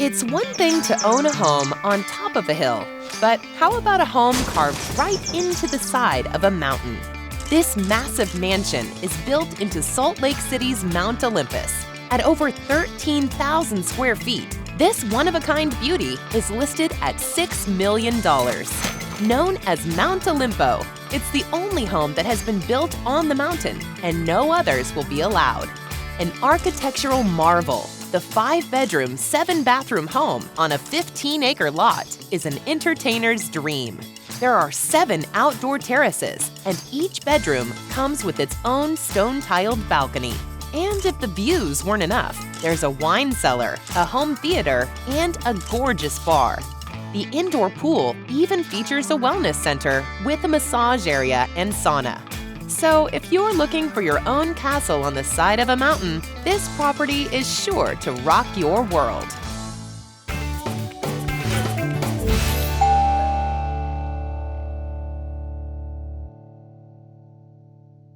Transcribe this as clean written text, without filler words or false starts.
It's one thing to own a home on top of a hill, but how about a home carved right into the side of a mountain? This massive mansion is built into Salt Lake City's Mount Olympus. At over 13,000 square feet, this one-of-a-kind beauty is listed at $6 million. Known as Mount Olimpo, it's the only home that has been built on the mountain, and no others will be allowed. An architectural marvel, the 5-bedroom, 7-bathroom home on a 15-acre lot is an entertainer's dream. There are 7 outdoor terraces, and each bedroom comes with its own stone-tiled balcony. And if the views weren't enough, there's a wine cellar, a home theater, and a gorgeous bar. The indoor pool even features a wellness center with a massage area and sauna. So if you're looking for your own castle on the side of a mountain, this property is sure to rock your world.